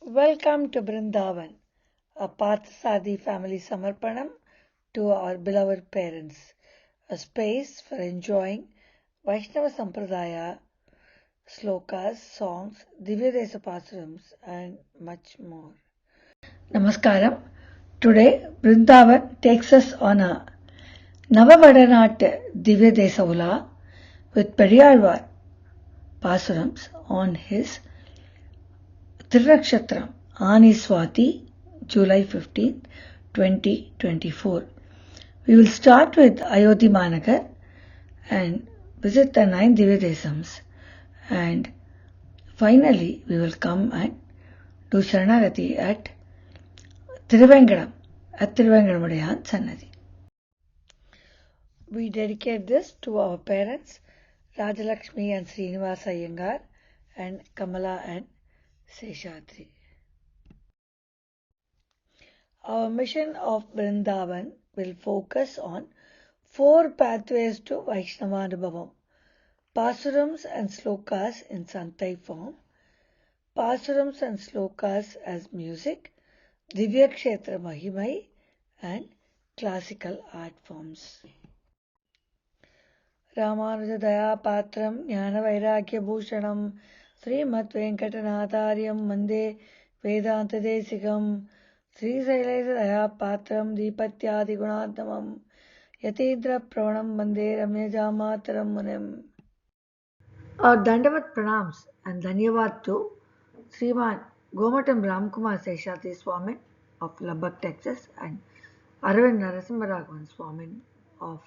Welcome to Brindavan, a Parthasadi family Samarpanam to our beloved parents, a space for enjoying Vaishnava Sampradaya, slokas, songs, Divyadesa Pasurams, and much more. Namaskaram. Today, Brindavan takes us on a Navavadanat Divyadesa Ula with Periyalvar Pasurams on his Thirnakshatram, Ani Swati, July 15th, 2024. We will start with Ayodhya Managar and visit the 9 Divyadesams, and finally we will come and do Sharanagati at Thiruvengadam, at Thiruvengadamudaiyan Sannadhi. We dedicate this to our parents, Rajalakshmi and Srinivasa Iyengar, and Kamala and Seshadri. Our mission of Brindavan will focus on 4 pathways to Vaishnava Pasurams and Slokas in Santai form, Pasurams and Slokas as music, Divya Kshetra Mahimai, and classical art forms. Ramanuja Daya Patram Jnana Vairagya Bhushanam Srimad Venkatanathāryam Mande Vedanta Desikam Sri Sailesa Daya Patram Deepatyadi Gunattamam Yatindra Pravanam Mande Ramyajamataram Munim. Our Dandavat Pranams and Dhanyavad to Sriman Gomatam Ramkumar Seshadri Swamin of Lubbock, Texas, and Aravind Narasimharaghavan Swamin of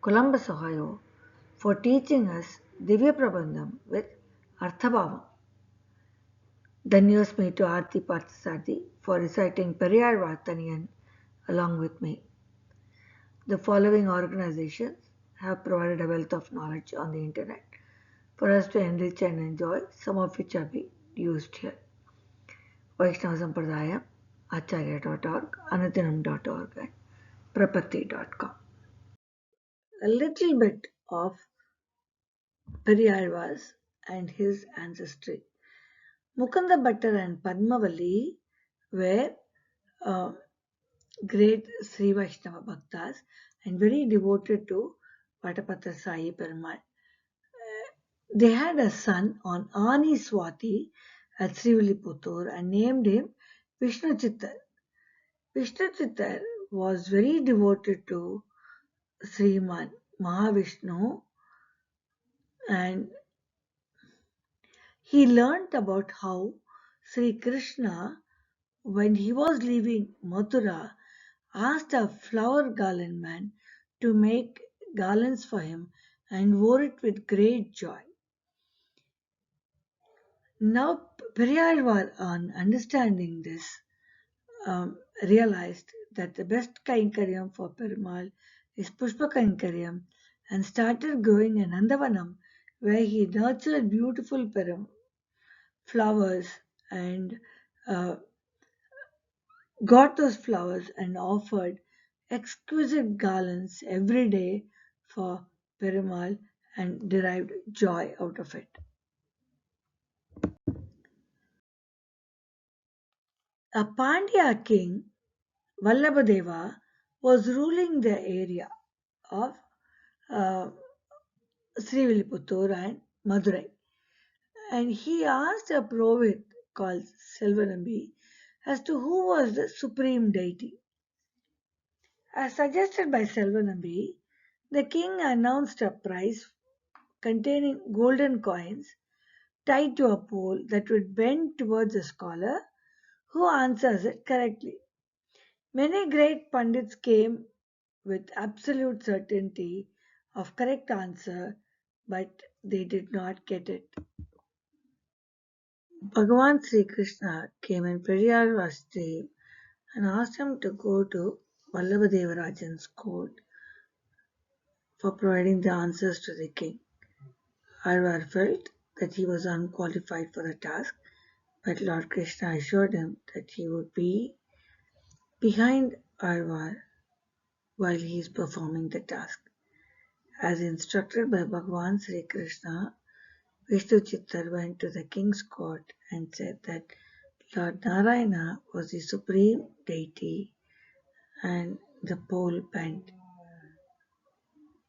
Columbus, Ohio, for teaching us Divya Prabandham with Arthabhava. Dhanyosmi to Aarti Parthasadi for reciting Periyar Vartaniyan along with me. The following organizations have provided a wealth of knowledge on the internet for us to enrich and enjoy, some of which are being used here. Vaishnava Sampradaya, Acharya.org, Anadinam.org, and Prapatti.com. A little bit of Periyalvars and his ancestry. Mukunda Bhattar and Padmavalli were great Sri Vaishnava Bhaktas and very devoted to Vatapatra Sai Perumal. They had a son on Ani Swati at Srivilliputturu and named him Vishnu Chittar. Vishnu Chittar was very devoted to Sriman Mahavishnu, and he learnt about how Sri Krishna, when he was leaving Mathura, asked a flower garland man to make garlands for him and wore it with great joy. Now Periyalvar, on understanding this, realized that the best Kainkaryam for Perumal is Pushpa Kainkaryam, and started growing a Nandavanam where he nurtured beautiful flowers and got those flowers and offered exquisite garlands every day for Perumal and derived joy out of it. A Pandya king, Vallabhadeva, was ruling the area of Srivilliputturu and Madurai, and he asked a Purohit called Selvanambi as to who was the supreme deity. As suggested by Selvanambi, the king announced a prize containing golden coins tied to a pole that would bend towards a scholar who answers it correctly. Many great Pandits came with absolute certainty of correct answer, but they did not get it. Bhagavan Sri Krishna came in Periyalvar's dream and asked him to go to Vallabhadevarajan's court for providing the answers to the king. Alvar felt that he was unqualified for the task, but Lord Krishna assured him that he would be behind Alvar while he is performing the task. As instructed by Bhagavan Sri Krishna, Vishnu Chittar went to the king's court and said that Lord Narayana was the supreme deity and the pole bent.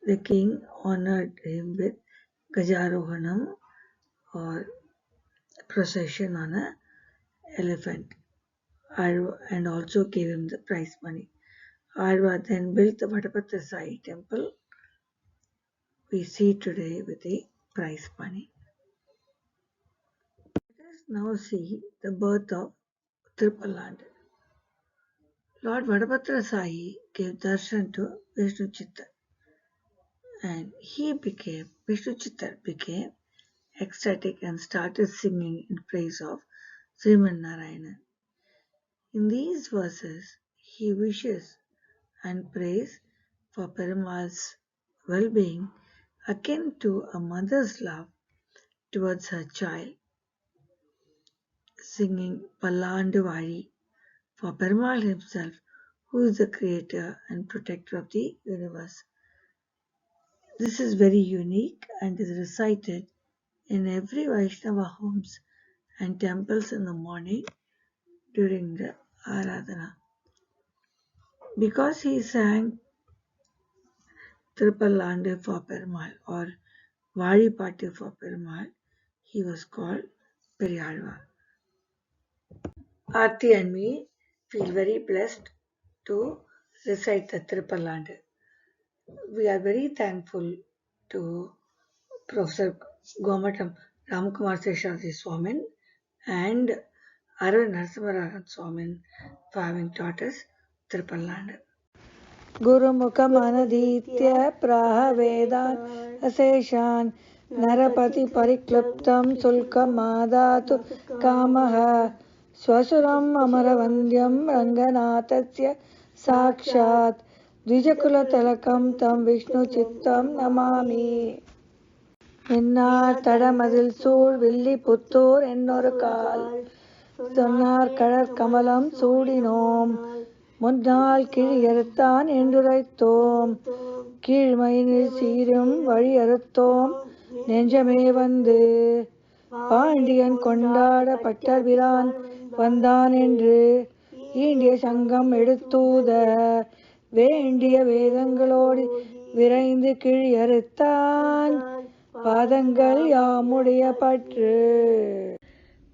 The king honored him with Gajarohanam or procession on an elephant and also gave him the prize money. Alva then built the Vadapatra Sai temple we see today with the prize money. Let us now see the birth of Tripalanda. Lord Vadapatra Sai gave darshan to Vishnu Chittar and Vishnu Chittar became ecstatic and started singing in praise of Sriman Narayana. In these verses, he wishes and prays for Perumal's well-being akin to a mother's love towards her child, singing Pallandu for Perumal himself, who is the creator and protector of the universe. This is very unique and is recited in every Vaishnava homes and temples in the morning during the Aradhana. Because he sang Tripalanda for Perumal or Varipatti for Perumal, he was called Periyalvar. Aarti and me feel very blessed to recite the Tripalanda. We are very thankful to Professor Gomatam Ramkumar Seshadri Swamin and Arvind Narasimharajan Swamin for having taught us Tripalanda. गुरुमुखमनधीत्य प्राह वेदान् अशेषान् नरपति परिक्लृप्तं शुल्कमादातु कामः स्वसुरम् अमरवन्द्यं रङ्गनाथस्य साक्षात् द्विजकुलतिलकं तं विष्णुचित्तं नमामि என்னார் தடமதில் சூழ் வில்லிபுத்தூர் என்னொரு கால் சொன்னார் கடற்கமலம் சூடினோம் முன்னாள் கிழியறுத்தான் என்றுரைத்தோம் கீழ்மையினில் சீரும் வழியறுத்தோம் நெஞ்சமே வந்து பாண்டியன் கொண்டாட பட்டர்பிரான் வந்தான் என்று ஈண்டிய சங்கம் எடுத்தூத வேண்டிய வேதங்களோடு விரைந்து கிழியறுத்தான் பாதங்கள் யாமுடைய பற்று.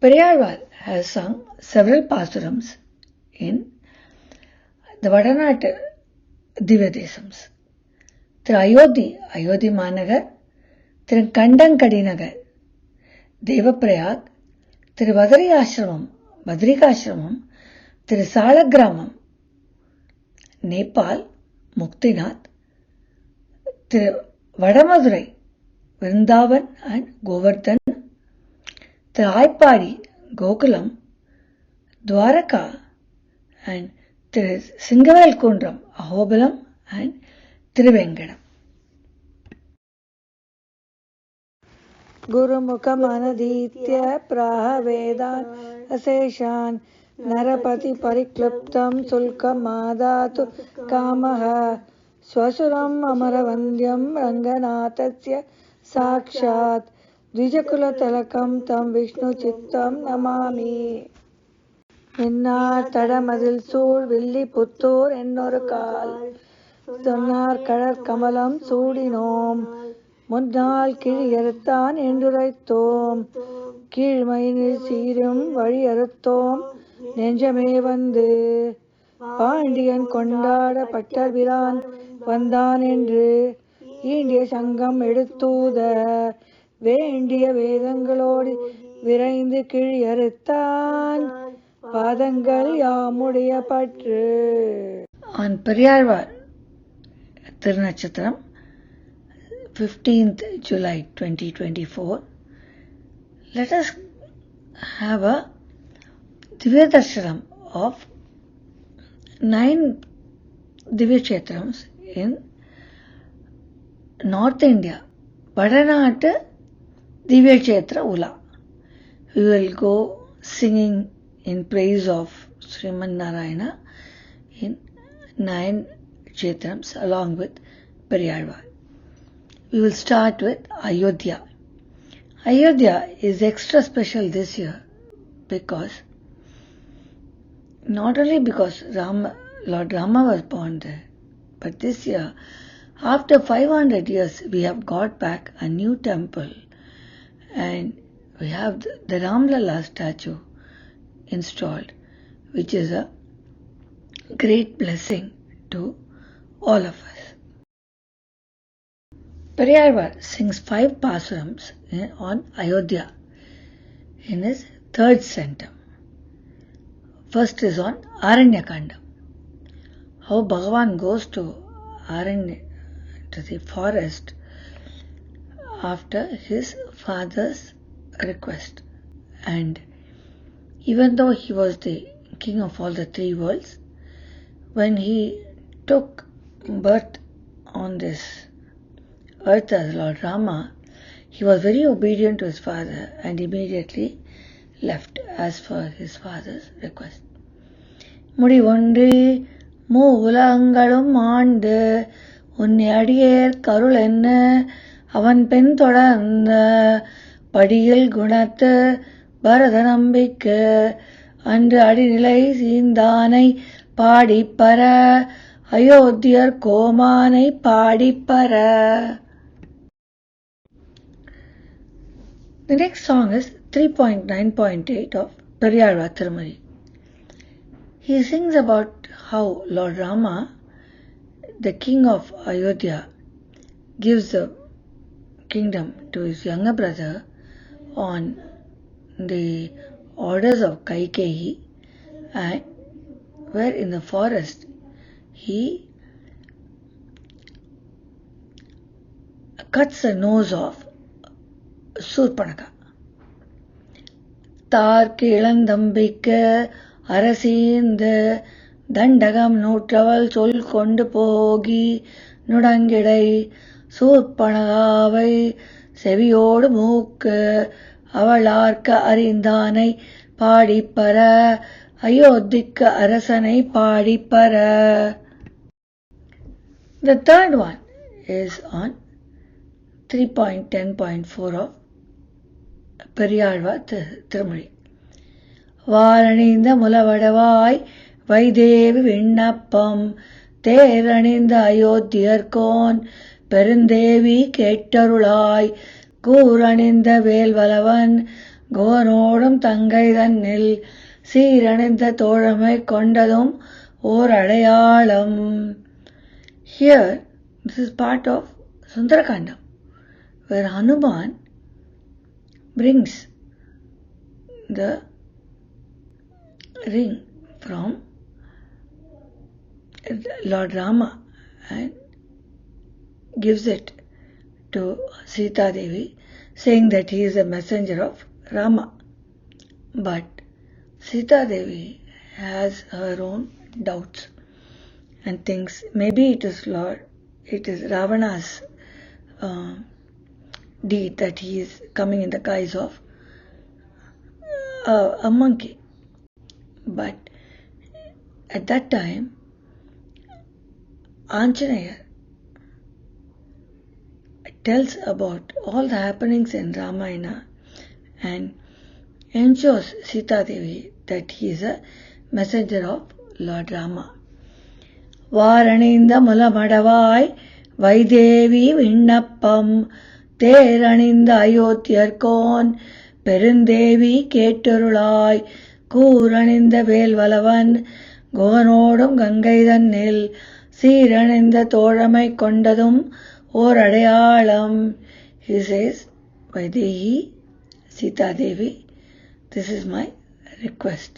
Periyalvar has sung several pasurams in the Vadanatu Divyadesams. Thiru Ayodhi Managar, Thiru Kandankadi Nagar, Devaprayag, Thiru Vadari Ashramam, Badrika Ashramam, Thiru Salagramam, Nepal, Muktinath, Thiru Vadamadurai, Vrindavan and Govardhan, Thiru Gokulam, Dwaraka and Singavelkundram, Ahobilam and Thiruvengadam. Gurumukhamanaditya praha vedan aseshan narapati parikliptam sulkamadatu kamaha swasuram amaravandyam ranganathasya साक्षात् द्विजकुलतिलकं तं विष्णुचित्तं नमामि என்னார் தடமதில் சூழ் வில்லிபுத்தூர் என்னொரு கால் சொன்னார் கடற்கமலம் சூடினோம் முன்னாள் கிழியறுத்தான் என்றுரைத்தோம் கீழ்மையினில் சீரும் வழியறுத்தோம் நெஞ்சமே வந்து பாண்டியன் கொண்டாட பட்டர்பிரான் வந்தான் என்று ஈண்டிய சங்கம் எடுத்தூத வேண்டிய வேதங்களோடு விரைந்து கிழியறுத்தான் பாதங்கள் யாமுடைய பற்று. On Periyalvar Tirunachatram, 15th July 2024, let us have a Divya Darshanam of 9 Divya Kshetrams in North India, Vadanatu Divya Kshetra Ula. We will go singing in praise of Sriman Narayana in 9 Kshetrams along with Periyalvar. We will start with Ayodhya. Ayodhya is extra special this year because not only because Lord Rama was born there, but this year, after 500 years, we have got back a new temple and we have the Ramlala statue installed, which is a great blessing to all of us. Periyarvar sings 5 pasurams on Ayodhya in his 3rd centum. First is on Aranyakanda, how Bhagavan goes to Aranya, to the forest after his father's request. And even though he was the king of all the 3 worlds, when he took birth on this earth as Lord Rama, he was very obedient to his father and immediately left as per his father's request. முடிவொன்றி மூவுலங்களும் ஆண்டு உன்னை அடியேற் கருள் என்ன அவன் பெண் தொடர்ந்த படியில் குணத்து பரத நம்பிக்கு அன்று அடிநிலை சீந்தானை பாடிப்பற அயோத்தியர் கோமானை பாடிப்பற. The next song is 3.9.8 of Periyarvar Tirumazhi. He sings about how Lord Rama, the king of Ayodhya, gives the kingdom to his younger brother on the orders of Kaikeyi, and where in the forest he cuts the nose of Surpanaka. தார்க்கு இளந்தம்பிக்கு அரசீந்து தண்டகம் நூற்றவள் சொல் கொண்டு போகி நுடங்கிடை சூர்பனகாவை செவியோடு மூக்கு அவளார்க்க அறிந்தானை பாடிப்பற அயோத்திக்கு அரசனை பாடிப்பற. The third one is on 3.10.4 of Periyarvar Tirumazhi. வாரணிந்த முலவடவாய் வைதேவி விண்ணப்பம் தேரணிந்த அயோத்தியர்கோன் பெருந்தேவி கேட்டருளாய் கூரணிந்த வேல்வலவன் கோனோடும் தங்கை தன்னில் சீரணிந்த தோழமை கொண்டதும் ஓர் அடையாளம். Here, this is part of Sundarakandam, where Hanuman brings the ring from Lord Rama and gives it to Sita Devi, saying that he is a messenger of Rama. But Sita Devi has her own doubts and thinks maybe it is Ravana's deed that he is coming in the guise of a monkey. But at that time, Anjaneya tells about all the happenings in Ramayana and ensures Sita Devi that he is a messenger of Lord Rama. வாரணிந்த முலமடவாய் வைதேவி விண்ணப்பம் தேரணிந்த அயோத்தியர்கோன் பெருந்தேவி கேட்டருளாய் கூரணிந்த வேல்வலவன் கோனோடும் கங்கை தன்னில் சீரணிந்த தோழமை கொண்டதும் ஓர் அடையாளம். He says, Vaidehi, Sita Devi, this is my request.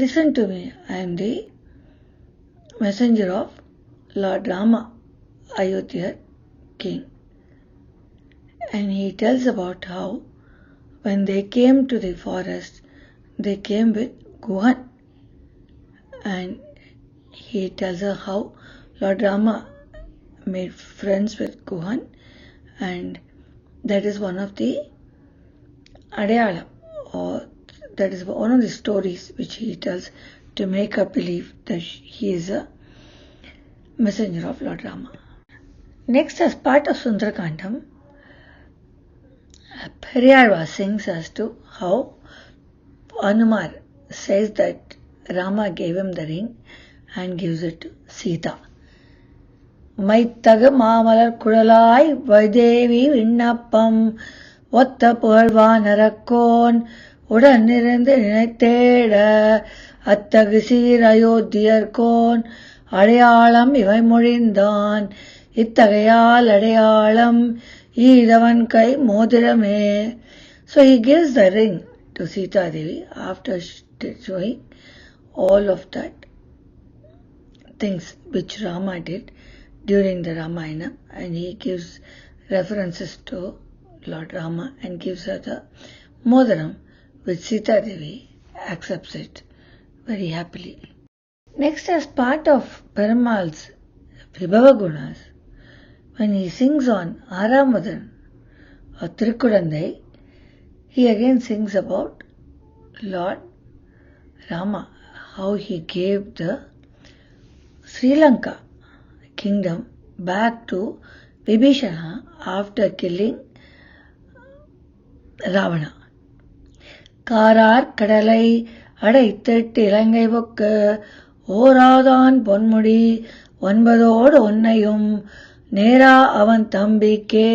Listen to me, I am the messenger of Lord Rama, Ayodhya king. And he tells about how when they came to the forest, they came with Guhan. And he tells her how Lord Rama made friends with Guhan, and that is one of the Adayala, or that is one of the stories which he tells to make her believe that he is a messenger of Lord Rama. Next, as part of Sundarakandam, Periyarvar sings as to how Anumar says that Rama gave him the ring and gives it to Sita. மைத்தகு மாமலர் குழலாய் வைதேவி விண்ணப்பம் ஒத்த புகழ்வானரக்கோன் உடனிருந்து நினைத்தேட அத்தகு சீர் அயோத்தியர்கோன் அடையாளம் இவை மொழிந்தான் இத்தகையால் அடையாளம் ஈதவன் கை மோதிரமே. So he gives the ring to Sita Devi after showing all of that things which Rama did during the Ramayana, and he gives references to Lord Rama and gives her the Modaram, which Sita Devi accepts it very happily. Next, as part of Perumal's Vibhava Gunas, when he sings on Aramudan or Tirukudandai, he again sings about Lord Rama, how he gave the Sri Lanka kingdom back to Vibhishana after killing Ravana. காரார் கடலை அடைத்திட்டு இலங்கை பொக்கு ஓராதான் பொன்முடி ஒன்பதோடு ஒன்னையும் நேரா அவன் தம்பிக்கே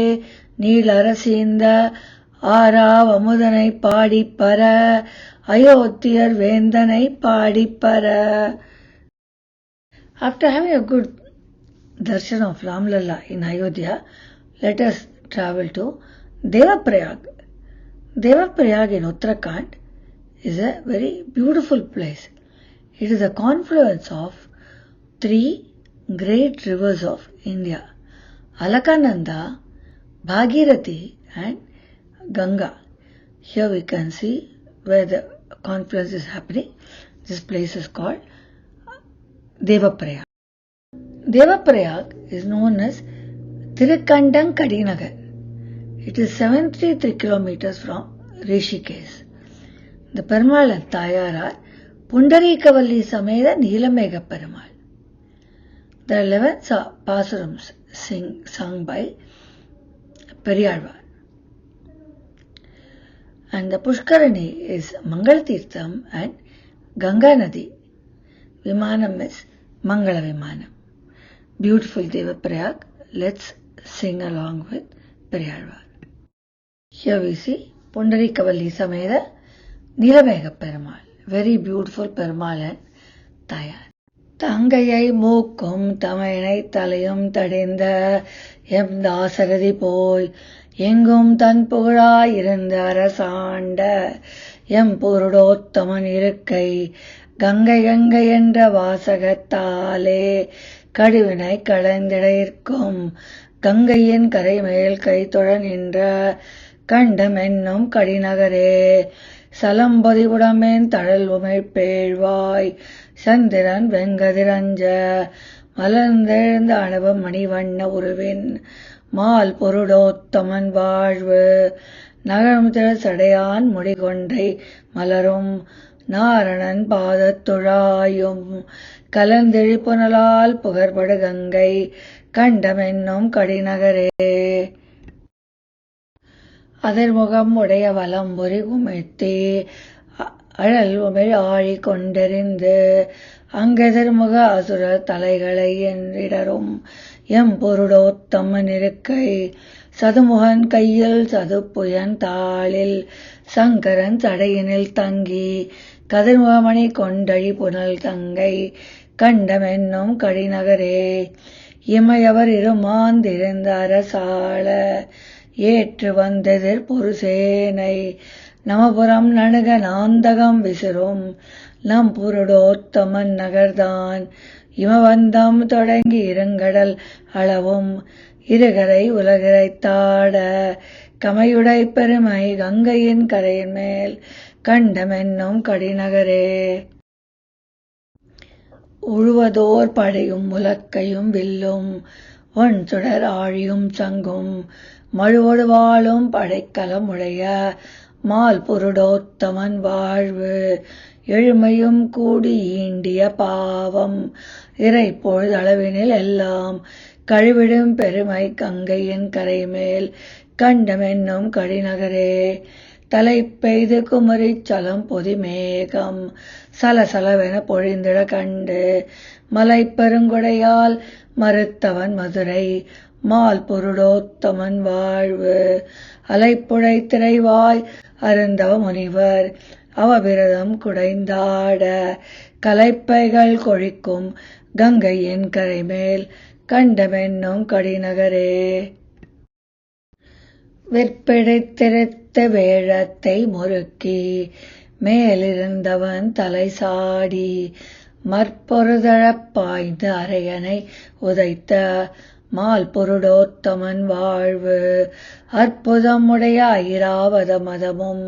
நீளரசீந்த ஆராவ் அமுதனை பாடிப்பற அயோத்தியர் வேந்தனை பாடிப்பற. After having a good darshan of Ramlalla in Ayodhya, let us travel to Devaprayag. Devaprayag in Uttarakhand is a very beautiful place. It is a confluence of three great rivers of India, Alakananda, Bhagirathi and Ganga. Here we can see where the confluence is happening. This place is called Devaprayag. Devaprayag is known as Tirukkandankadinagar. It is 733 kilometers from Rishikesh. The Perumal and Tayar are Pundarikavalli Sameda Neelamegha Perumal. The 11 pasurams sung by Periyalvar. And the Pushkarani is Mangalatiratham and Ganga Nadi. Vimanam is Mangala Vimanam. Beautiful Devaprayag. Let's sing along with Periyalvar. Here we see Pundarikavalli Sameda Neelamegha Perumal. Very beautiful Perumal and Tayar. தங்கையை மூக்கும் தமையனை தலையும் தடைந்த M Dasarathi போய் எங்கும் தன் புகழாயிருந்த அரசாண்ட M Purushothaman இருக்கை கங்கை கங்கை என்ற வாசகத்தாலே கடுவினை களைந்திடைக்கும் கங்கையின் கரைமேல் கைத்தொழ நின்ற கண்டம் என்னும் கடிநகரே சலம்பொதிவுடமேன் தழல் உமிழ் பேழ்வாய் சந்திரன் வெண்கதிரஞ்ச மலர்ந்தெழுந்த அணவ மணிவண்ண உருவின் மால் பொருடோத்தமன் வாழ்வு நகரும் திறசடையான் முடிகொண்டை மலரும் நாரணன் பாதத்துழாயும் கலந்தெழி புனலால் புகழ்படு கங்கை கண்டமென்னும் கடிநகரே. அதிர்முகம் உடைய வலம்புரி உமிழ்த்தே அழல் உமிழ் ஆழி கொண்டெறிந்து அங்கெதிர்முக அசுர தலைகளை என்றிடரும் எம் பொருடோத்தமன் இருக்கை சதுமுகன் கையில் சதுப்புயன் தாளில் சங்கரன் சடையினில் தங்கி கதிர்முகமணி கொண்டழி புனல் கங்கை கண்டமென்னும் கடிநகரே இமையவர் இருமாந்திருந்த அரசாள ஏற்று வந்தெதிர் பொருசேனை நமபுரம் நணுக நாந்தகம் விசிறும் நம் புருடோத்தமன் நகர்தான் இமவந்தம் தொடங்கி இருங்கடல் அளவும் இருகரை உலகிரைத்தாட கமையுடை பெருமை கங்கையின் கரையின் மேல் கண்டமென்னும் கடிநகரே உழுவதோர் படையும் முலக்கையும் வில்லும் ஒன் சுடர் ஆழியும் சங்கும் மழுவொடு வாழும் படைக்கலமுடைய மால் புருடோத்தமன் வாழ்வு எழுமையும் கூடி ஈண்டிய பாவம் இறை பொழுதளவினில் எல்லாம் கழிவிடும் பெருமை கங்கையின் கரைமேல் கண்டமென்னும் கடிநகரே தலை பெய்து குமரிச் சலம் பொதிமேகம் சலசலவென பொழிந்திட கண்டு மலை பெருங்கொடையால் மறுத்தவன் மதுரை மால் பொருடோத்தமன் வாழ்வு அலைப்புழை திரைவாய் அருந்தவ முனிவர் அவபிரதம் குடைந்தாட கலைப்பைகள் கொழிக்கும் கங்கையின் கரைமேல் கண்டமென்னும் கடிநகரே. வெற்பிடித்திருத்த வேழத்தை முறுக்கி மேலிருந்தவன் தலை சாடி மற்பொருதழப் பாய்ந்து அரையனை உதைத்த மால் பொருடோத்தமன் வாழ்வு அற்புதம் உடைய ஐராவத மதமும்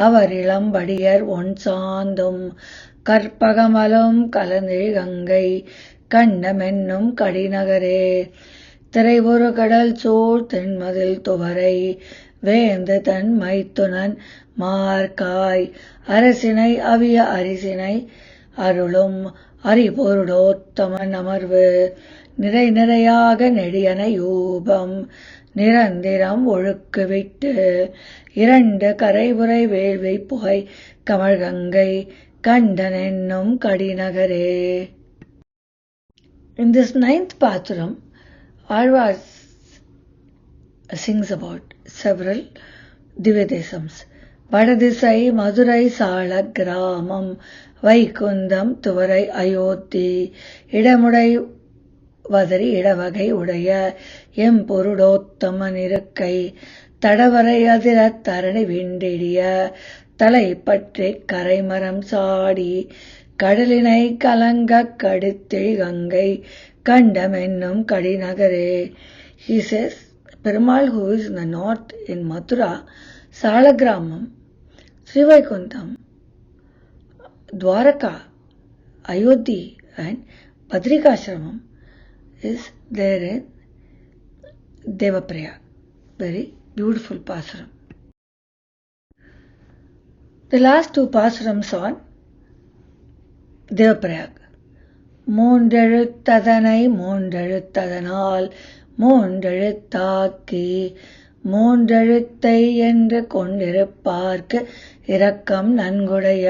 அவர் இளம்படியர் ஒன் சாந்தும் கற்பகமலும் கலந்திழ் கங்கை கண்டமென்னும் கடிநகரே. திரைபொரு கடல் சூழ் தென்மதில் துவரை வேந்து தன் மைத்துனன் மார்காய் அரசினை அவிய அரிசினை அருளும் அரிபொருடோத்தமன் அமர்வு நிறை நிறையாக நெடியன யூபம் நிரந்திரம் ஒழுக்கு விட்டு இரண்டு கரைபுரை வேள்வி புகை கமழ்கங்கை கண்டனென்னும் கடிநகரே. In this 9th Pasuram, Alvar sings about several Divyadesams. வடதிசை மதுரை சால கிராமம் வைகுந்தம் துவரை அயோத்தி இடமுடை வதரி இடவகை உடைய எம்பொருடோத்தமன் இருக்கை தடவரை அதிர தரணி விண்டிடிய தலை பற்றி கரைமரம் சாடி கடலினை கலங்க கடுத்திழ் Ganga கண்டமென்னும் கடிநகரே. He says, Perumal, who is in the north in Mathura, Salagramam, Srivaikuntam, Dwaraka, Ayodhya and Badrikashramam is there in Devaprayag. Very beautiful Pasuram. The last two Pasurams on Devaprayag. மூன்றெழுத்ததனை மூன்றெழுத்ததனால் மூன்றெழுத்தாக்கி மூன்றெழுத்தை என்று கொண்டிருப்பார்க்கு இரக்கம் நன்குடைய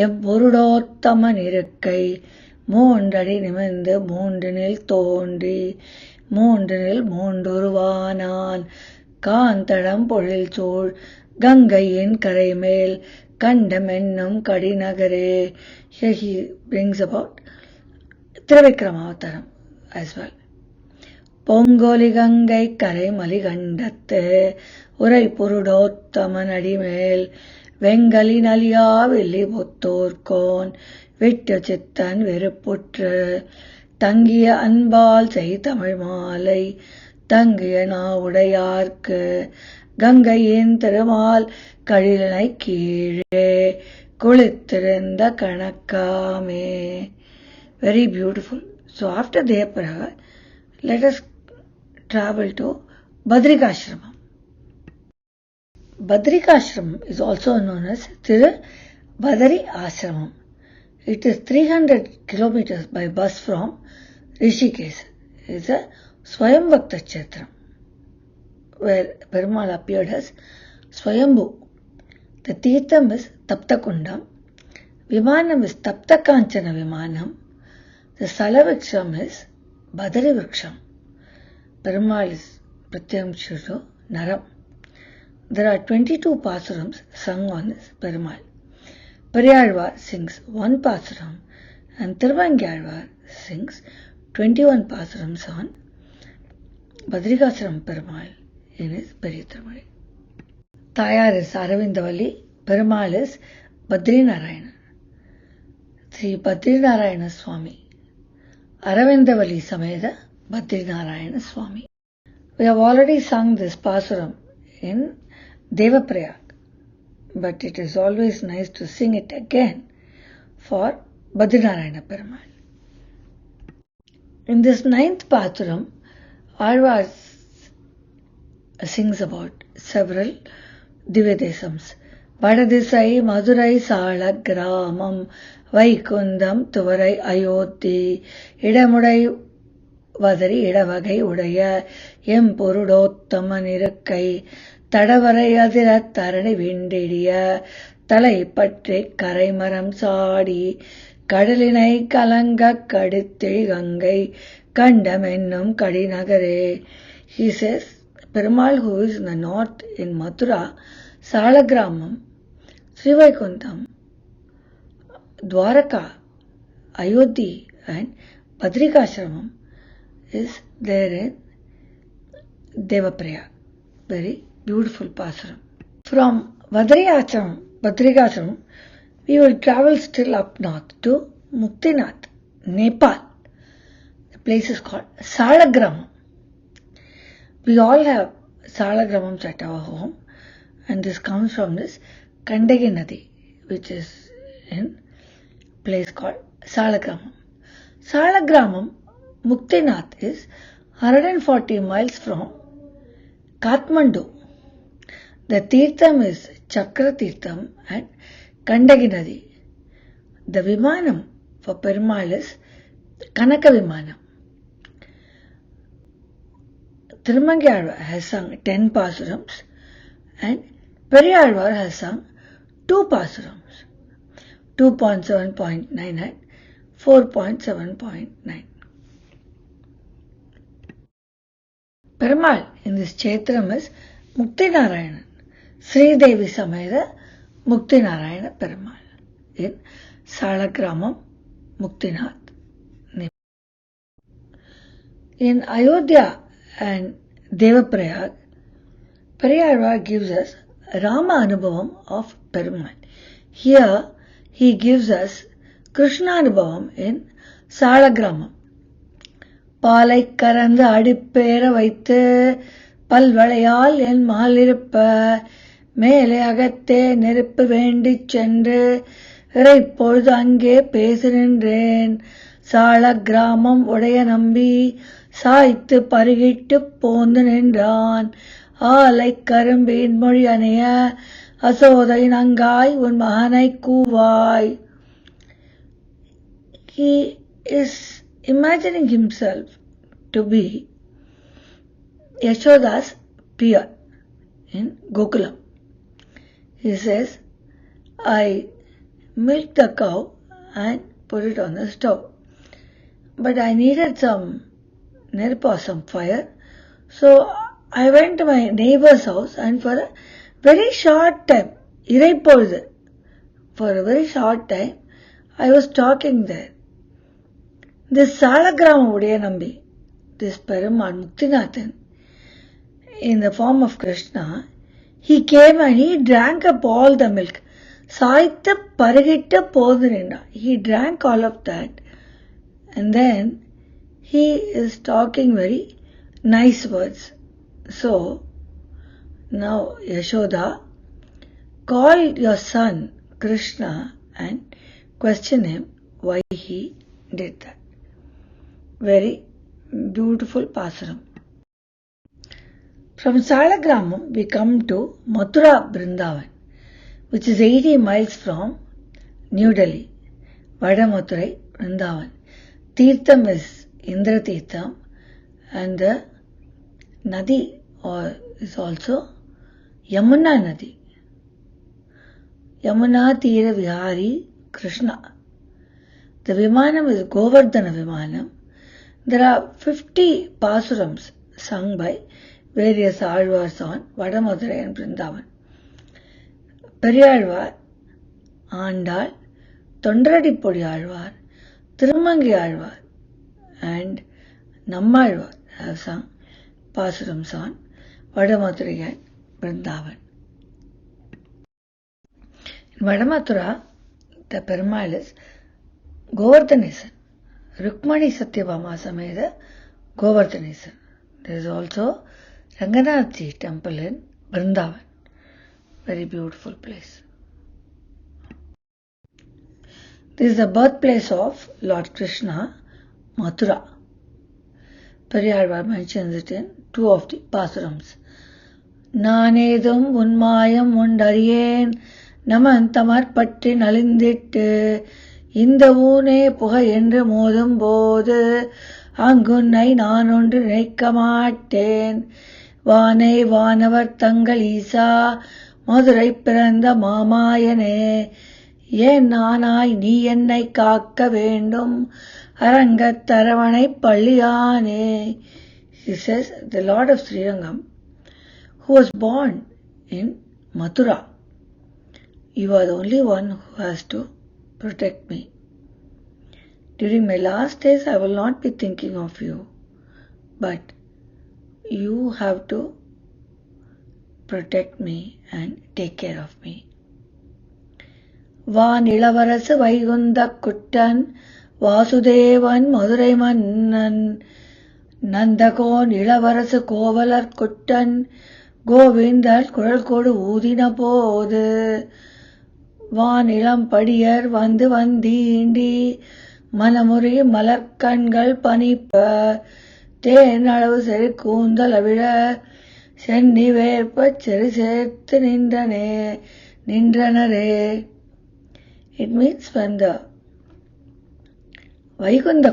எம்பொருடோத்தமன் இருக்கை மூன்றடி நிமிர்ந்து மூன்றினில் தோன்றி மூன்றினில் மூன்றுருவானான் காந்தடம் பொழில் சூழ் கங்கையின் கரைமேல் கண்டமென்னும் கடிநகரே. Here he brings about Trivikrama as well. பொங்கோலி Ganga கரைமலி கண்டத்து உரை பொருடோத்தமன் அடிமேல் வெங்கலி நலியா வெள்ளி புத்தோர்கோன் விட்டு சித்தன் வெறுப்புற்று தங்கிய அன்பால் செய் தமிழ் மாலை தங்கிய நாவுடையார்க்கு கங்கையின் திருமால் கழிலனை கீழே குளித்திருந்த கணக்காமே. Very beautiful. So after Devaprayag, let us travel to Badrikashramam. Badrikashramam is also known as Tirubadari Ashramam. It is 300 kilometers by bus from Rishikesh. It is a Swayamvakta Kshetram where Perumal appeared as Swayambhu. The Tirtham is Taptakundam. Vimanam is Taptakanchana Vimanam. The Salavriksham is Badari Vriksham. Perumal is Pratyam Shudu Naram. There are 22 Pasurams sung on this Perumal. Periyalvar sings 1 Pasuram and Tiruvangyalvar sings 21 Pasurams on Badrikashram Perumal in his Periyathamazhi. Tayar is Aravindavalli, Perumal is Badrinarayana. Sri Badrinarayana Swami, Aravindavalli Sameda Badrinarayana Swami. We have already sung this Pasuram in Devaprayag, but it is always nice to sing it again for Badrinarayana Perumal. In this 9th Pasuram, Alvar sings about several Divyadesams. வடதிசை மதுரை சால கிராமம் வைகுந்தம் துவரை அயோத்தி இடமுடை வதரி இடவகை உடைய எம்பொருடோத்தமன் இருக்கை தடவரை அதிரத் தரணி விண்டிடிய தலை பற்றி கரைமரம் சாடி கடலினை கலங்கக் கடுத்தெழி Ganga கண்டமென்னும் கடிநகரே. He says, Perumal, who is in the north in Mathura, Salagramam, Srivaikuntam, Dwaraka, Ayodhya and Badrikashramam is there in Devapraya. Very beautiful pasaram. From Badrikashramam, we will travel still up north to Muktinath, Nepal. The place is called Salagramam. We all have Salagramams at our home, and this comes from this Kandagi Nadi, which is in a place called Salagramam. Salagramam, Muktinath is 140 miles from Kathmandu. The Tirtham is Chakra Tirtham and Kandagi Nadi. The Vimanam for Perumal is Kanaka Vimanam. Thirumangalvar has sung 10 pasurams and Periyalvar has sung 2 pasurams, 2.7.9 and 4.7.9. Perumal in this Chaitram is Muktinarayanan, Sri Devi Sameda Muktinarayana Perumal in Salagramam, Muktinath. In Ayodhya and Devaprayag, Periyalvar gives us Rama Anubhavam of Perumal. Here he gives us Krishna Anubhavam in Salagramam. பாலை கறந்து அடிப்பேற வைத்து பல்வளையால் என் மகளிருப்ப மேலே அகத்தே நெருப்பு வேண்டிச் சென்று இறைப்பொழுது அங்கே பேசு நின்றேன். சால கிராமம் உடைய நம்பி சாய்த்து பருகிட்டு போந்து நின்றான். ஆலை கரும்பின் மொழி அணைய அசோதை நங்காய் உன் மகனை கூவாய். He is imagining himself to be Yashoda's peer in Gokulam. He says, I milked the cow and put it on the stove, but I needed some nirpa, some fire, so I went to my neighbor's house and for a very short time, for a very short time, I was talking there. This Salagrama Udayanambi, this Perumal Muktinathan, in the form of Krishna, he came and he drank up all the milk. Saitha Parigitta Podrinda. He drank all of that. And then he is talking very nice words. So, now Yashoda, call your son Krishna and question him why he did that. Very beautiful pasaram. From Salagramam we come to Mathura Vrindavan, which is 80 miles from New Delhi, Vadamathurai Vrindavan. Tirtham is Indra Tirtham and the Nadi is also Yamuna Nadi. Yamuna Tira Vihari Krishna. The Vimanam is Govardhana Vimanam. There are 50 pasurams sung by various Alvars on Vadamathurai and Vrindavan. Periyalvar, Andal, Tondaradipodi Alvar, Thirumangi Alvar and Nammalvar have sung pasurams on Vadamathurai and Vrindavan. In Vadamathura, the Perumal is Govardhanesan, Rukmani Satyabhama Sameda Govardhanesan. There is also Ranganathji temple in Vrindavan. Very beautiful place. This is the birthplace of Lord Krishna, Mathura. Periyalvar mentions it in 2 of the pasurams. Nanedum unmayam undariyen நமந்தமர் பற்றி நலிந்திட்டு இந்த ஊனே புகை என்று மோதும் போது அங்குன்னை நான் ஒன்று நினைக்க மாட்டேன். வானை வானவர் தங்கள் ஈசா மதுரை பிறந்த மாமாயனே ஏன் நானாய் நீ என்னை காக்க வேண்டும் அரங்கத் தரவணை பள்ளியானே. He says, the Lord of Srirangam, who was born in Mathura, you are the only one who has to protect me. During my last days, I will not be thinking of you, but you have to protect me and take care of me. வான் இளவரசு வைகுந்தக் குட்டன் வாசுதேவன் மதுரை மன்னன் நந்தகோன் இளவரசு கோவலர் குட்டன் கோவிந்தர் குழல் கொடு ஊதின போது வான் இளம் படியர் வந்து வந்தீண்டி மனமுறி மலர்கண்கள் பனிப்ப தேன் அளவு செறி கூந்தல் அவிழ சென்னி வேர்ப்பச் செறி சேர்த்து நின்றனரே. It means when the Vaikunda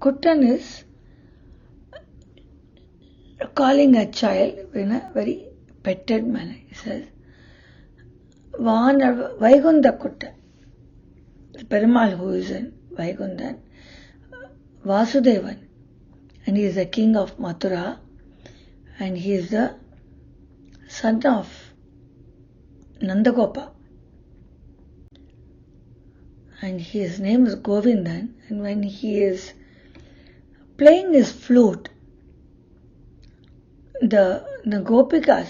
Kuttan is calling a child in a very petted manner. He says, Vaikunda Kuttan, Perumal who is in Vaikundan, Vasudevan, and he is the king of Mathura, and he is the son of Nandagopa. And his name is Govindan, and when he is playing his flute, the Gopikas,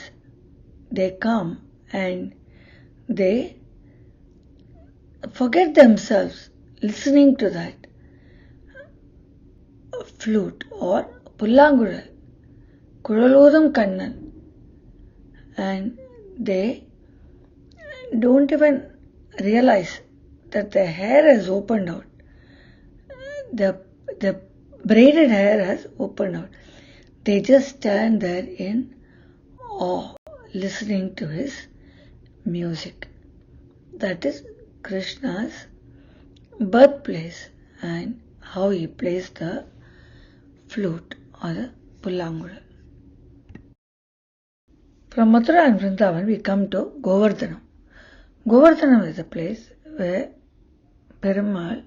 they come and they forget themselves listening to that flute or Pullangural, Kuralodam Kannan, and they don't even realize that the hair has opened out. The braided hair has opened out. They just stand there in awe, listening to his music. That is Krishna's birthplace and how he plays the flute or the Pullangural. From Mathura and Vrindavan we come to Govardhanam. Govardhanam is a place where Perumal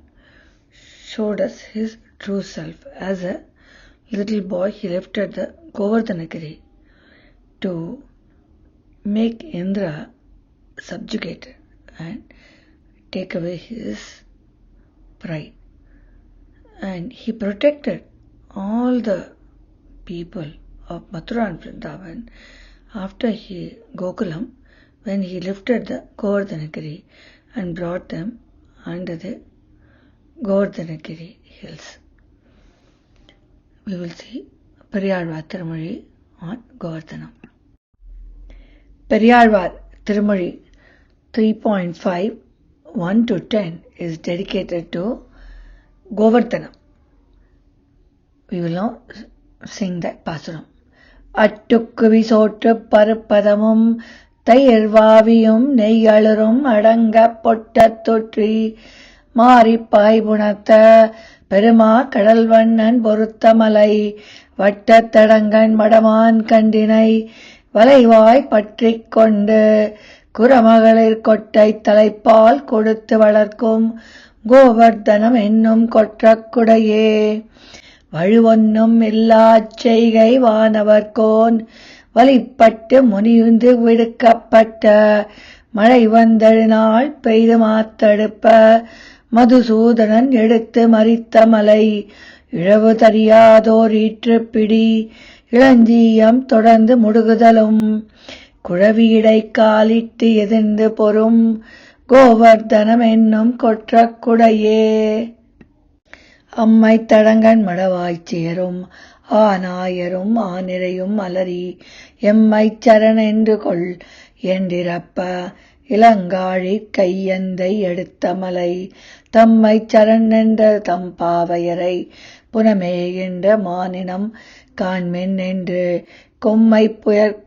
showed us his true self. As a little boy, he lifted the Govardhanagiri to make Indra subjugated and take away his pride. And he protected all the people of Mathura and Vrindavan after Gokulam, when he lifted the Govardhanagiri and brought them under the Govardhanagiri hills. We will see Periyalvar Tirumozhi on Govardhanam. Periyalvar Tirumozhi 3.5, 1 to 10 is dedicated to Govardhanam. We will now sing that Pasuram. அட்டுக்கு விசோற்று பருப்பதமும் தயிர்வாவியும் நெய்யளரும் அடங்க பொட்டத் தொற்றி மாரிப்பாய் புணத்த பெருமா கடல்வண்ணன் பொருத்தமலை வட்டத் தடங்கன் மடமான் கண்டினை வளைவாய் பற்றிக் கொண்டு குரமகளிர் கொட்டை தலைப்பால் கொடுத்து வளர்க்கும் கோவர்தனம் என்னும் கொற்றக்குடையே வழுவொன்னும் இல்லாச் செய்கை வானவர்கோன் வலிப்பட்டு முனியுந்து விடுக்கப்பட்ட மழை வந்தழுநாள் பெய்து மாத்தடுப்ப மதுசூதனன் எடுத்து மறித்த மலை இழவு தறியாதோர் ஈற்றுப்பிடி இளஞ்சீயம் தொடர்ந்து முடுகுதலும் குழவியிடை காலிட்டு எதிர்ந்து பொறும் கோவர்தனம் என்னும் கொற்றக்குடையே அம்மை தடங்கன் மடவாய்ச் சேரும் ஆனாயரும் ஆனிரையும் அலறி எம்மைச் சரணென்று கொள் என்றிரப்ப இளங்காழி கையந்தை எடுத்த மலை தம்மைச் சரணென்ற தம்பாவையரை புனமேகின்ற மானினம் காண்மென் என்று கொம்மை புயற்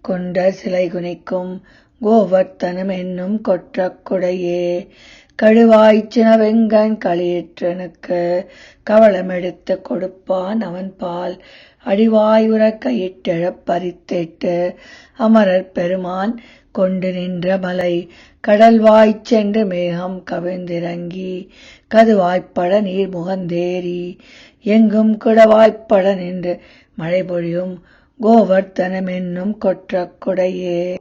கொண்ட சிலை குனிக்கும் கோவர்த்தனம் என்னும் கொற்றக்குடையே கழுவாய்ச்சின வெங்கண் களியிற்றனுக்கு கவளமெடுத்து கொடுப்பான் அவன் பால் அடிவாயுற கையிட்டெழப் பறித்திட்டு அமரர் பெருமான் கொண்டு நின்ற மலை கடல்வாய்ச் சென்று மேகம் கவிழ்ந்திறங்கி கதுவாய்ப்பட நீர் முகந்தேறி எங்கும் குடவாய்ப்பட நின்று மழை பொழியும் கோவர்த்தனமென்னும் கொற்றக் குடையே.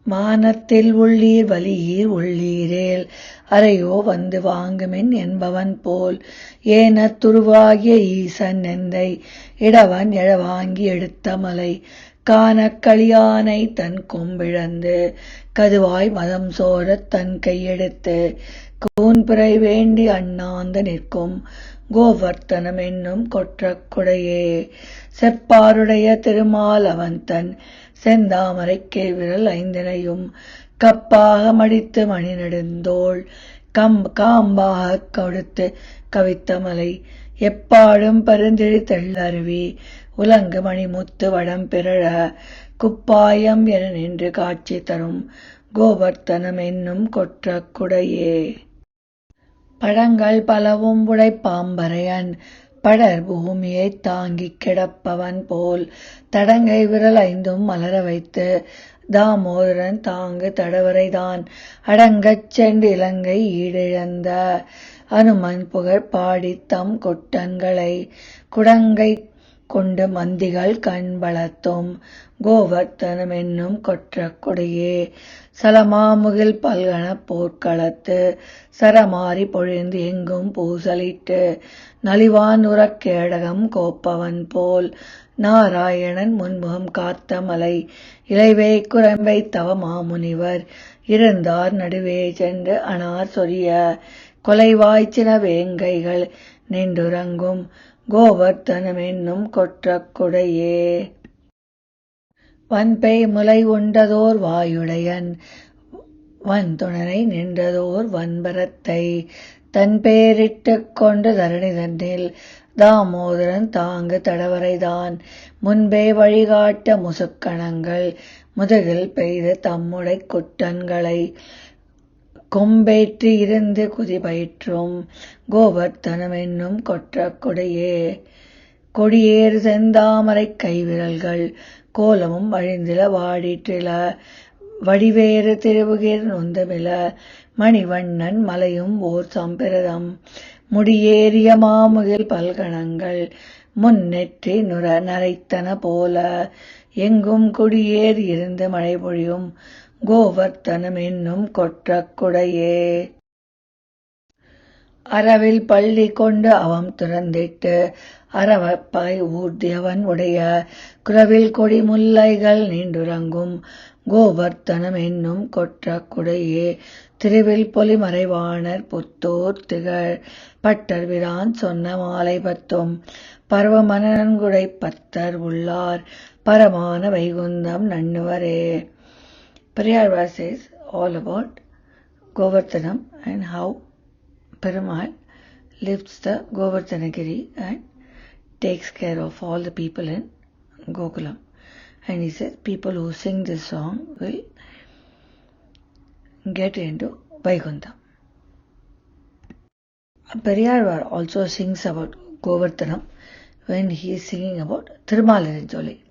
மானத்தில் உள்ளீர் வலியீர் உள்ளீரேல் அறையோ வந்து வாங்குமின் என்பவன் போல் ஏனத் துருவாகிய ஈசன் எந்தை இடவன் எழவாங்கி எடுத்த மலை காணக் களியானை தன் கொம்பிழந்து கதுவாய் மதம் சோரத் தன் கையெடுத்து கூன்பிறை வேண்டி அண்ணாந்து நிற்கும் கோவர்த்தனம் என்னும் கொற்றக் குடையே. செப்பாருடைய திருமால் அவன் தன் செந்தாமரைக்கே விரல் ஐந்தினையும் கப்பாக மடித்து மணி நெடுந்தோள் காம்பாகக் கொடுத்து கவித்த மலை எப்பாடும் பருந்திழி தெள்ளருவி உலங்கு மணிமுத்து வடம் பிறழ குப்பாயம் என நின்று காட்சி தரும் கோவர்த்தனம் என்னும் கொற்றக் குடையே. பழங்கள் பலவும் உடைப்பாம்பரையன் படர் பூமியைத் தாங்கிக் கிடப்பவன் போல் தடங்கை விரல் ஐந்தும் மலர வைத்து தாமோதரன் தாங்கு தடவரைதான் அடங்கச் சென்று இலங்கை ஈடிழந்த அனுமன் புகழ் பாடித் தம் கொட்டன்களை குடங்கை கொண்டு மந்திகள் கண் பலத்தும் கோவர்த்தனம் என்னும் கொற்றக் கொடையே. சலமாமுகில் பல்கணப் போர்க்களத்து சரமாரி பொழிந்து எங்கும் பூசலிட்டு நலிவான் உறக் கேடகம் கோப்பவன் போல் நாராயணன் முன்முகம் காத்த மலை இலைவே குரம்பை தவ மாமுனிவர் இருந்தார் நடுவே சென்று அனார் சொரிய கொலைவாய்ச்சின வேங்கைகள் நின்றுறங்கும் கோவர்த்தனம் என்னும் கொற்றக் குடையே. வன்பேய் முலை உண்டதோர் வாயுடையன் வன்துணனை நின்றதோர் வன்பரத்தை தன் பேரிட்டுக் கொண்டு தரணி தன்னில் தாமோதரன் தாங்கு தடவரைதான் முன்பே வழிகாட்ட முசுக்கணங்கள் முதுகில் பெய்து தம்முடை குட்டன்களை கொம்பேற்றி இருந்து குதிபயிற்றும் கோவர்த்தனம் என்னும் கொற்றக் கொடையே. கொடியேறு செந்தாமரைக் கைவிரல்கள் கோலமும் அழிந்தில வாடிற்றில வடிவேறு திருவுகிர் நொந்தமில மணிவண்ணன் மலையும் ஓர் சம்பிரதம் முடியேறிய மாமுகில் பல்கணங்கள் முன்னெற்றி நரைத்தன போல எங்கும் குடியேறி இருந்து மழை பொழியும் கோவர்த்தனம் என்னும் கொற்றக் குடையே. அரவில் பள்ளி கொண்டு அவம் துறந்திட்டு அரவப்பாய் ஊர்தியவன் உடைய குரவில் கொடி முல்லைகள் நீண்டுறங்கும் கோவர்த்தனம் என்னும் கொற்றக் குடையே. திருவில் பொலிமறைவாணர் புத்தோர் திகழ் பட்டர்பிரான் சொன்ன மாலை பத்தும் பர்வமனன்குடை பத்தர் உள்ளார் பரமான Vaikuntham நண்ணுவரே. Periyarvar says all about Govardhanam and how Perumal lifts the Govardhanagiri and takes care of all the people in Gokulam. And he says people who sing this song will get into Vaikuntham. Periyarvar also sings about Govardhanam when he is singing about Thirumalarajoli.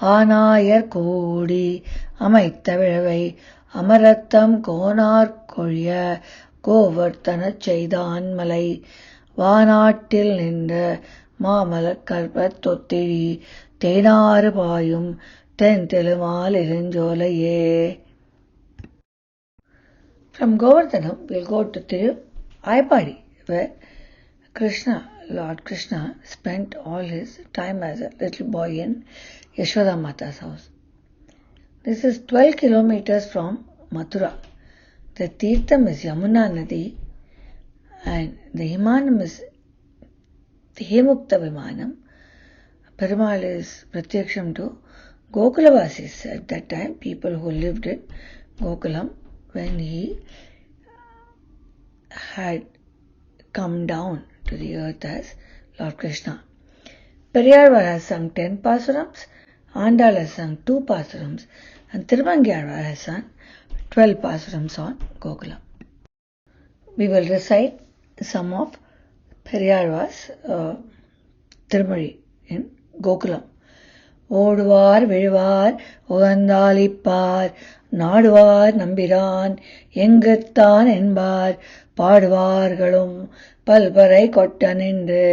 Anayar கோடி அமைத்த விழவை அமரத்தம் கோனார் கொழிய கோவர்த்தனச் செய்தான் மலை வானாட்டில் நின்ற மாமலர் கற்பத் தொத்திழி தேனாறு பாயும் தென் தெலுமால் இருஞ்சோலையே. From Govardhanam we'll go to Thiru Ayapadi, where Lord Krishna spent all his time as a little boy in Yashoda Mata's house. This is 12 kilometers from Mathura. The Tirtham is Yamuna Nadi and the Himanam is the Hemukta Vimanam. Perumal is Pratyaksham to Gokulavasis at that time, people who lived in Gokulam when he had come down to the earth as Lord Krishna. Periyarvar has sung 10 pasurams, Andal has sung 2 pasurams, and Tirumangiyarvar has sung 12 pasurams on Gokulam. we will recite some of Periyar's Tirumazhi in Gokulam. ஓடுவார் விழுவார் உகந்தாளிப்பார் நாடுவார் நம்பிரான் எங்குத்தான் என்பார் பாடுவார்களும் பல்பறை கொட்ட நின்று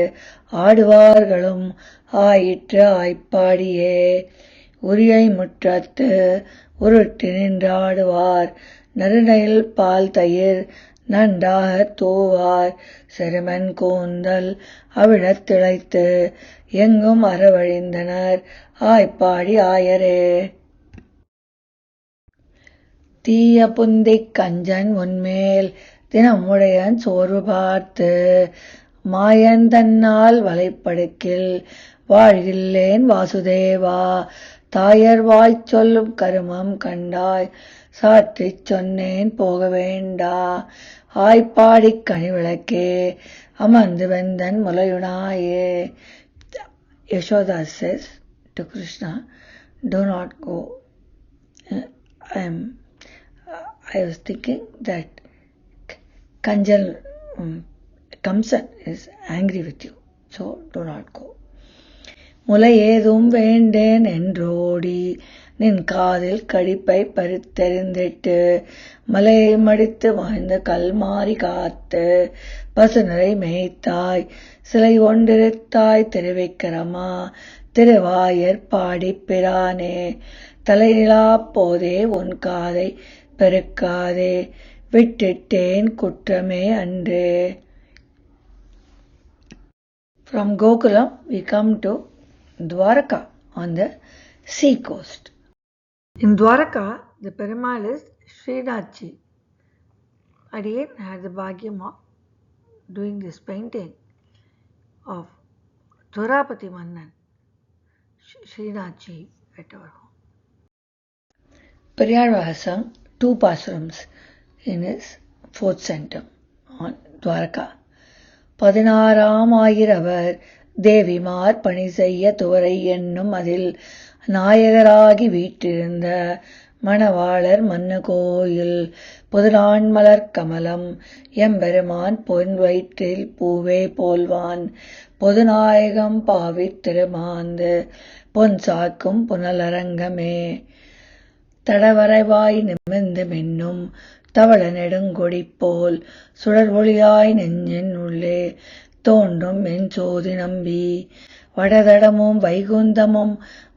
ஆடுவார்களும் ஆயிற்று ஆய்ப்பாடியே உரியை முற்றத்து உருட்டி நின்றாடுவார் நறுநெல் பால் தயிர் நன்றாக தூவார் செருமன் கூந்தல் அவிழத் திளைத்து எங்கும் அறவழிந்தனர் ஆய்ப்பாடி ஆயரே. தீய புந்திக் கஞ்சன் உன்மேல் தினமுடையன் சோர்வு பார்த்து மாயன் தன்னால் வலைப்படுக்கில் வாழ்கில்லேன் வாசுதேவா தாயர் வாய்ச் சொல்லும் கருமம் கண்டாய் சாற்றிச் சொன்னேன் போக வேண்டா ஆய்ப்பாடிக் கனிவிளக்கே அமர்ந்து வெந்தன் முலையுனாயே. Yashoda says to Krishna, do not go. I was thinking that Kanjal Kamsan is angry with you, so do not go. முலை ஏதும் வேண்டேன் என்றோடி நின் காதில் கடிப்பை பறித்தெறிந்திட்டு மலையை மடித்து வாய்ந்த கல்மாரி காத்து பசுநிறை மேய்த்தாய் சிலை ஒன்றிருத்தாய் திருவிக்கிரமா திருவாயர் பாடிப் பிரானே தலைநிலா போதே உன் காதை பெருக்காதே விட்டிட்டேன் குற்றமே அன்றே. From Gokulam we come to Dwaraka on the sea coast. In Dwaraka, the Perumal is Srinathji. Again, I had the bhagyam of doing this painting of Dhurapati Mannan, Srinathji at our home. Periyar has sung 2 pasurams in his 4th centum on Dwaraka. 16ஆம் ஆயிரவர் தேவிமார் பணி செய்ய துவரை என்னும் அதில் நாயகராகி வீற்றிருந்த மணவாளர் மன்னு கோயில் புதுநான் மலர் கமலம் எம்பெருமான் பொன் வயிற்றில் பூவே போல்வான் பொதுநாயகம் பாவித் திருமாந்து பொன் சாக்கும் புனலரங்கமே. தடவரைவாய் நிமிர்ந்து மின்னும் தவள நெடுங்கொடி போல் சுடர் ஒளியாய் நெஞ்சின் உள்ளே தோன்றும் என் சோதி நம்பி வடதடமும் வைகுந்தமும்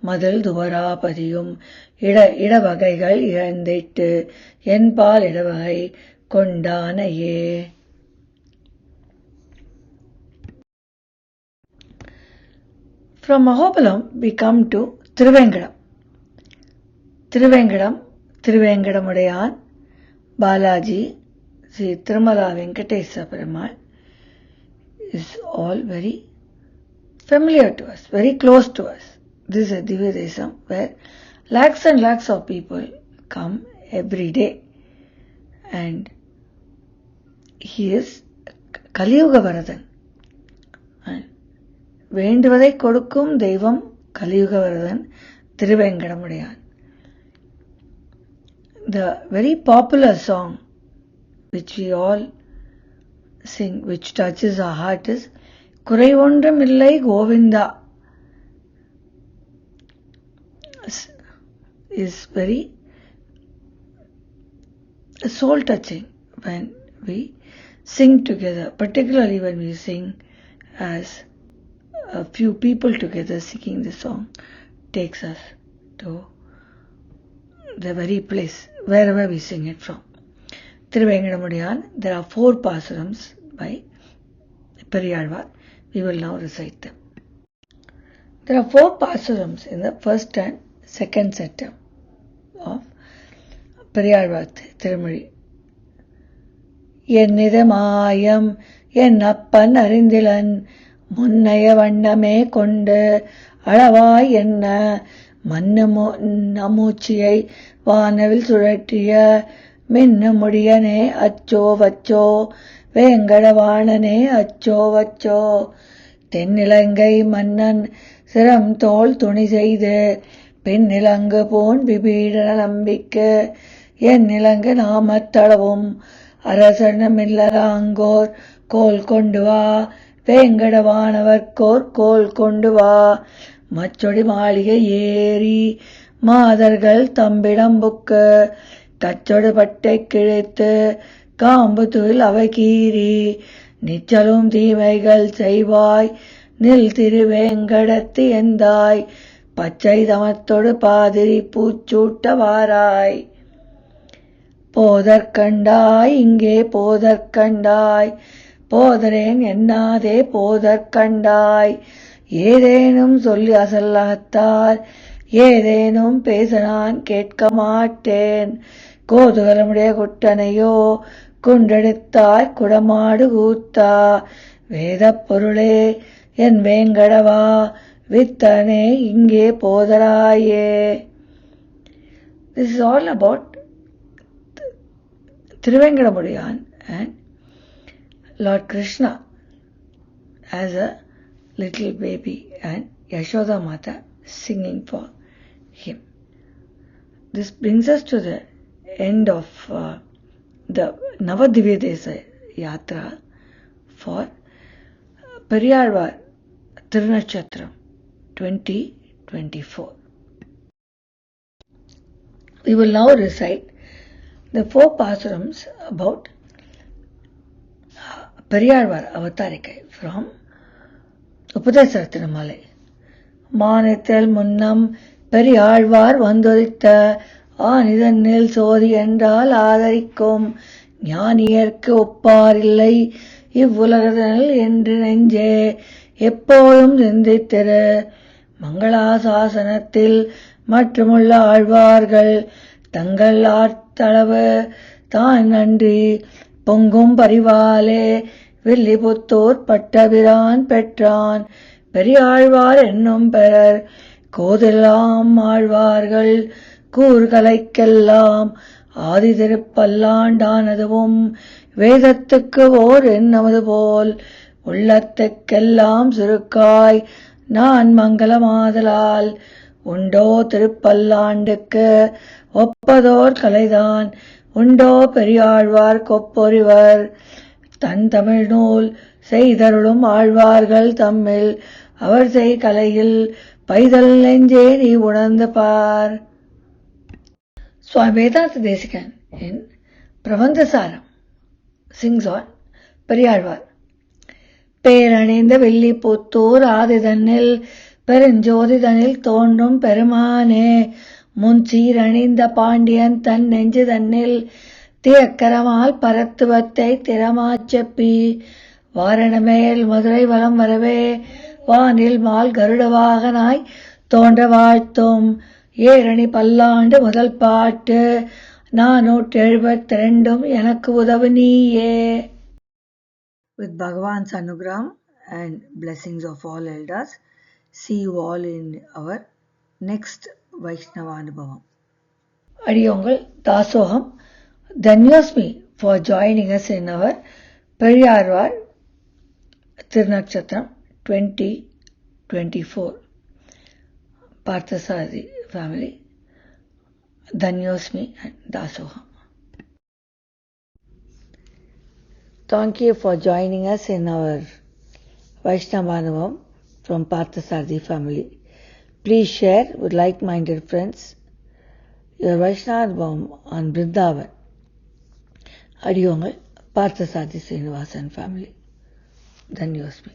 மதில் துவராபதியும் இடவகைகள் இழந்திட்டு என்பால் இடவகை கொண்டானையே. From Mahobalam we come to Thiruvengadam. Thiruvengadamudaiyan Balaji, Sri Tirumala Venkatesa Perumal is all very familiar to us, very close to us. This is a Divya Desam where lakhs and lakhs of people come every day, and he is Kaliyuga Varadan. வேண்டுவதை கொடுக்கும் தெய்வம் Kaliyugavarathan Thiruvengadamudaiyan. The very popular song which we all sing, which touches our heart, is குறை ஒன்றும் இல்லை Govinda. Is very soul touching when we sing together, particularly when we sing as a few people together singing the song takes us to the very place wherever we sing it from. Thiruvengadamudaiyan, there are 4 pasurams by Periyar. We will now recite them. There are 4 pasurams in the first and second setam of Periyar Tirumazhi. என்னிது மாயம் என் அப்பன் அறிந்திலன் முன்னைய வண்ணமே கொண்டு அளவாய் என்ன மன்னு மூச்சியை வானவில் சுழற்றிய மின்னு முடியனே அச்சோ வச்சோ வேங்கடவாணனே அச்சோ வச்சோ தென்னிலங்கை மன்னன் சிரம் தோள் துணி செய்து பெண்ணிலங்கு போன் விபீடன நம்பிக்கு என் நிலங்கு நாமத்தளவும் அரசனமில்லராங்கோர் கோல் கொண்டு வா, வேங்கடவானவர்க்கோர் கோல் கொண்டு வா, மச்சொடி மாளிகை ஏறி மாதர்கள் தம்பிடம்புக்க, கச்சொடு பட்டை கிழித்து காம்பு துயில் அவை கீறி, நிச்சலும் தீமைகள் செய்வாய் நில் திருவேங்கடத்து எந்தாய், பச்சை தமத்தொடு பாதிரி பூச்சூட்ட வாராய். போதற்கண்டாய் இங்கே போதற்கண்டாய், போதரேன் எண்ணாதே போதற்கண்டாய், ஏதேனும் சொல்லி அசல்லகத்தார் ஏதேனும் பேச நான் கேட்க மாட்டேன், கோதுகலமுடைய குட்டனையோ குண்டெடுத்தாய் குடமாடு கூத்தா, வேதப் பொருளே என் வேங்கடவா வித்தனே இங்கே போதராயே. This is all about Thiruvengadamudiyaan and Lord Krishna as a little baby and Yashoda Mata singing for him. This brings us to the end of the Navadivya Desa Yatra for Periyalvar Tirunachatram 2024. We will now recite the 4 pasurams about Periyalvar Avatarikai from Upadesarathinamalai. மானத்தில் முன்னம் பெரியாழ்வார் வந்துரித்த ஆனிதன்னில் சோதி என்றால் ஆதரிக்கும், ஞானியர்க்கு ஒப்பாரில்லை இவ்வுலகதனில் என்று நெஞ்சே எப்போதும் சிந்தித்திரு. மங்களாசாசனத்தில் மற்றுமுள்ள ஆழ்வார்கள் தங்கள் ஆர்த்தளவு தான் நன்றி பொங்கும் பரிவாலே வில்லிபுத்தூர் பட்டபிரான் பெற்றான், பெரியாழ்வார் என்னும் பெறர் கோதெல்லாம் ஆழ்வார்கள் கூறுகலைக்கெல்லாம் ஆதி திருப்பல்லாண்டானதுவும், வேதத்துக்கு ஓர் என்னமது போல் உள்ளத்துக்கெல்லாம் சுருக்காய் நான் மங்களமாதலால், உண்டோ திருப்பல்லாண்டுக்கு ஒப்பதோர் கலைதான் உண்டோ பெரியாழ்வார் கொப்பொருவர், தன் தமிழ் நூல் செய்தருளும் ஆழ்வார்கள் தம்மில் அவர் செய் கலையில் பைதல் நெஞ்சே நீ உணர்ந்து பார். Swami Vedanta Desikan in Prabandhasaram sings on Periyalvar. பேரணிந்த Villiputhur ஆதிதன்னில் பெருஞ்சோதிதனில் தோன்றும் பெருமானே, முன் சீரணிந்த பாண்டியன் தன் நெஞ்சு தன்னில் தியக்கரமால் பரத்துவத்தை திறமாச் செப்பி, வாரணமேல் மதுரை வலம் வரவே வானில் மால் கருடவாகனாய் தோன்ற வாழ்த்தும், ஏரணி பல்லாண்டு முதல் பாட்டு 472 எனக்கு உதவு நீயே. With Bhagavan's Anugraham and blessings of all elders, see you all in our next Vaishnava Anubhavam. Adiyongal Dasoham Dhanyosmi for joining us in our Periyalvar Tirunachatram 2024. Parthasarathi family, Dhanyosmi and Dasoham. Thank you for joining us in our Vaishnava Anubhavam from Parthasarathi family. Please share with like-minded friends your Vaishnava Anubhavam on Vrindavan. Adiyongal Parthasarathi Srinivasan family. Dhanyosmi.